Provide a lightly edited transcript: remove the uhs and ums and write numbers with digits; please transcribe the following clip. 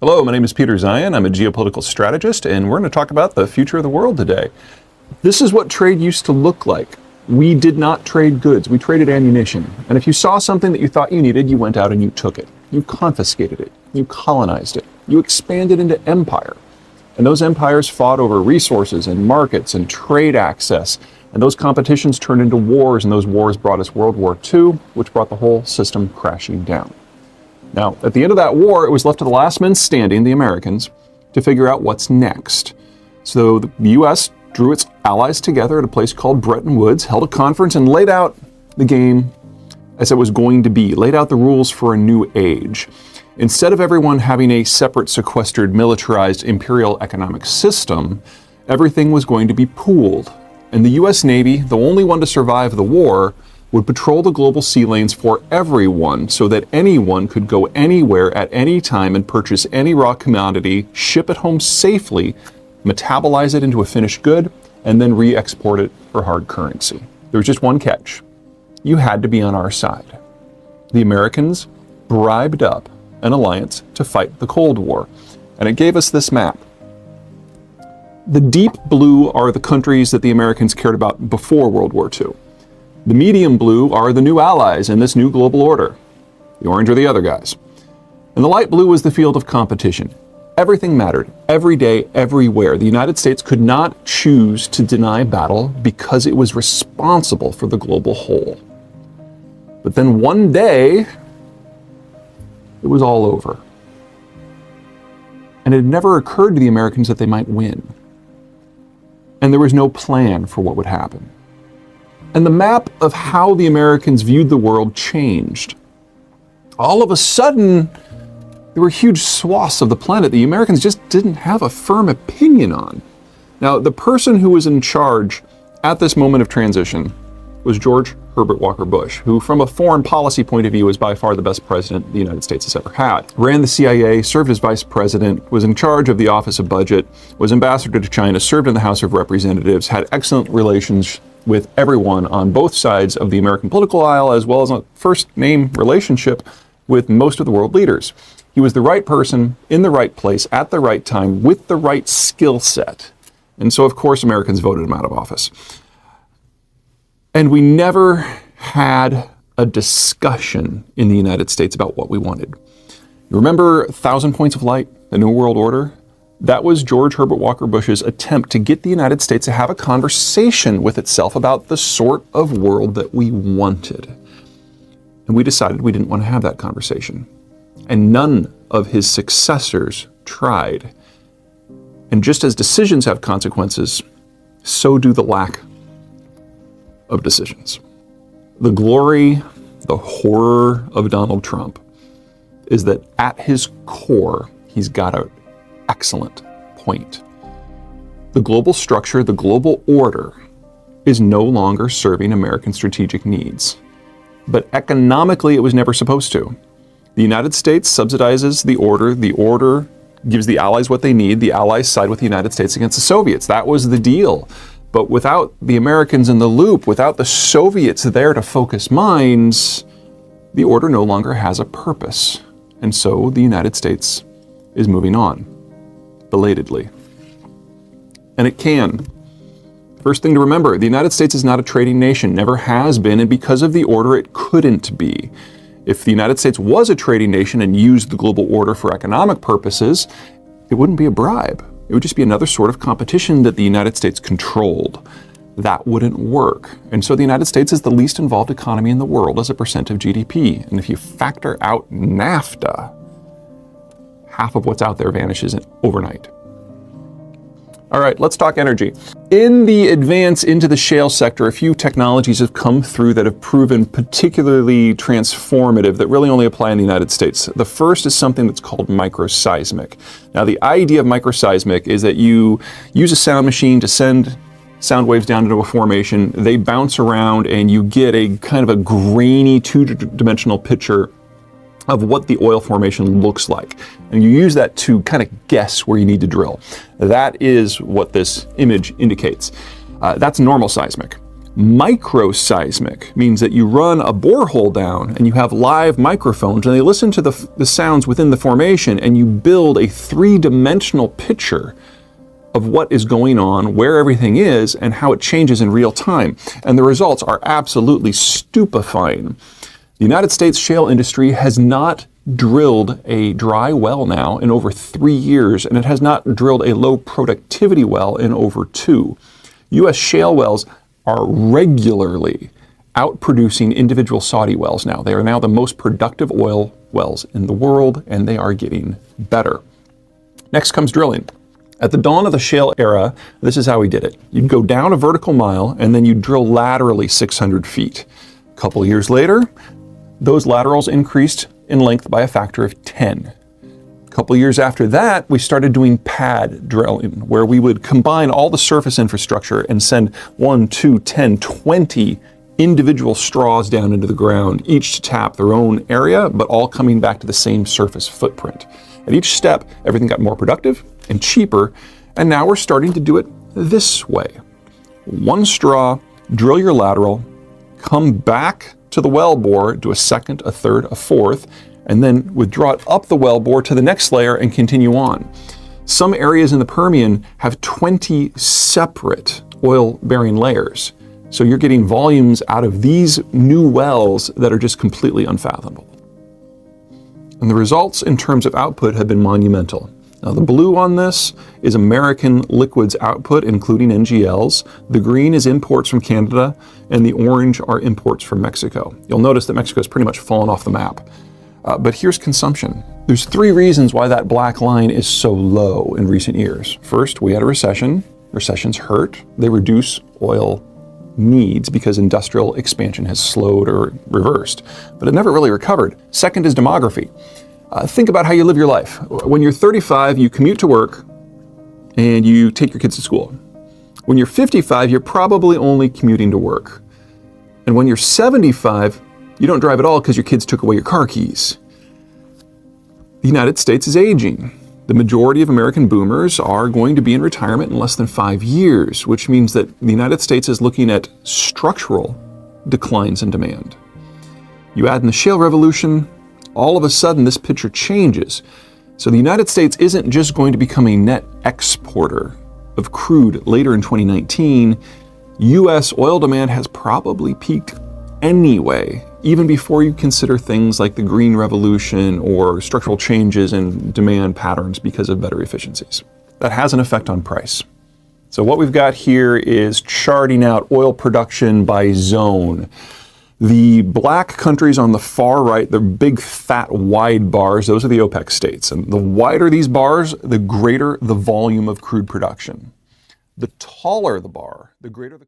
Hello, my name is Peter Zeihan. I'm a geopolitical strategist, and we're going to talk about the future of the world today. This is what trade used to look like. We did not trade goods, we traded ammunition. And if you saw something that you thought you needed, you went out and you took it. You confiscated it. You colonized it. You expanded into empire. And those empires fought over resources and markets and trade access. And those competitions turned into wars, and those wars brought us World War II, which brought the whole system crashing down. Now, at the end of that war, it was left to the last men standing, the Americans, to figure out what's next. So the U.S. drew its allies together at a place called Bretton Woods, held a conference, and laid out the game as it was going to be, laid out the rules for a new age. Instead of everyone having a separate, sequestered, militarized imperial economic system, everything was going to be pooled. And the U.S. Navy, the only one to survive the war, would patrol the global sea lanes for everyone so that anyone could go anywhere at any time and purchase any raw commodity, ship it home safely, metabolize it into a finished good, and then re-export it for hard currency. There was just one catch. You had to be on our side. The Americans bribed up an alliance to fight the Cold War, and it gave us this map. The deep blue are the countries that the Americans cared about before World War II. The medium blue are the new allies in this new global order. The orange are the other guys. And the light blue was the field of competition. Everything mattered, every day, everywhere. The United States could not choose to deny battle because it was responsible for the global whole. But then one day, it was all over. And it had never occurred to the Americans that they might win. And there was no plan for what would happen. And the map of how the Americans viewed the world changed. All of a sudden, there were huge swaths of the planet the Americans just didn't have a firm opinion on. Now, the person who was in charge at this moment of transition was George Herbert Walker Bush, who from a foreign policy point of view was by far the best president the United States has ever had. Ran the CIA, served as vice president, was in charge of the Office of Budget, was ambassador to China, served in the House of Representatives, had excellent relations with everyone on both sides of the American political aisle, as well as a first-name relationship with most of the world leaders. He was the right person, in the right place, at the right time, with the right skill set. And so, of course, Americans voted him out of office. And we never had a discussion in the United States about what we wanted. You remember 1,000 Points of Light, the New World Order? That was George Herbert Walker Bush's attempt to get the United States to have a conversation with itself about the sort of world that we wanted. And we decided we didn't want to have that conversation. And none of his successors tried. And just as decisions have consequences, so do the lack of decisions. The glory, the horror of Donald Trump is that at his core, he's got an excellent point. The global structure, the global order, is no longer serving American strategic needs. But economically, it was never supposed to. The United States subsidizes the order gives the Allies what they need, the Allies side with the United States against the Soviets. That was the deal. But without the Americans in the loop, without the Soviets there to focus minds, the order no longer has a purpose. And so the United States is moving on, belatedly. And it can. First thing to remember, the United States is not a trading nation, never has been, and because of the order, it couldn't be. If the United States was a trading nation and used the global order for economic purposes, it wouldn't be a bribe. It would just be another sort of competition that the United States controlled. That wouldn't work. And so the United States is the least involved economy in the world as a percent of GDP. And if you factor out NAFTA, half of what's out there vanishes overnight. All right, let's talk energy. In the advance into the shale sector, a few technologies have come through that have proven particularly transformative that really only apply in the United States. The first is something that's called microseismic. Now, the idea of microseismic is that you use a sound machine to send sound waves down into a formation, they bounce around, and you get a kind of a grainy two-dimensional picture of what the oil formation looks like. And you use that to kind of guess where you need to drill. That is what this image indicates. That's normal seismic. Microseismic means that you run a borehole down and you have live microphones and they listen to the sounds within the formation, and you build a three-dimensional picture of what is going on, where everything is, and how it changes in real time. And the results are absolutely stupefying. The United States shale industry has not drilled a dry well now in over 3 years, and it has not drilled a low productivity well in over 2. U.S. shale wells are regularly outproducing individual Saudi wells now. They are now the most productive oil wells in the world, and they are getting better. Next comes drilling. At the dawn of the shale era, this is how we did it. You'd go down a vertical mile, and then you'd drill laterally 600 feet. A couple years later, those laterals increased in length by a factor of 10. A couple years after that, we started doing pad drilling, where we would combine all the surface infrastructure and send 1, 2, 10, 20 individual straws down into the ground, each to tap their own area, but all coming back to the same surface footprint. At each step, everything got more productive and cheaper, and now we're starting to do it this way. One straw, drill your lateral, come back to the well bore, do a second, a third, a fourth, and then withdraw it up the well bore to the next layer and continue on. Some areas in the Permian have 20 separate oil-bearing layers. So you're getting volumes out of these new wells that are just completely unfathomable. And the results in terms of output have been monumental. Now, the blue on this is American liquids output, including NGLs. The green is imports from Canada, and the orange are imports from Mexico. You'll notice that Mexico has pretty much fallen off the map. But here's consumption. There's 3 reasons why that black line is so low in recent years. First, we had a recession. Recessions hurt. They reduce oil needs because industrial expansion has slowed or reversed, but it never really recovered. Second is demography. Think about how you live your life. When you're 35, you commute to work and you take your kids to school. When you're 55, you're probably only commuting to work. And when you're 75, you don't drive at all because your kids took away your car keys. The United States is aging. The majority of American boomers are going to be in retirement in less than 5 years, which means that the United States is looking at structural declines in demand. You add in the shale revolution, all of a sudden this picture changes. So the United States isn't just going to become a net exporter of crude later in 2019. U.S. oil demand has probably peaked anyway, even before you consider things like the green revolution or structural changes in demand patterns because of better efficiencies. That has an effect on price. So what we've got here is charting out oil production by zone. The black countries on the far right, the big, fat, wide bars, those are the OPEC states. And the wider these bars, the greater the volume of crude production. The taller the bar, the greater the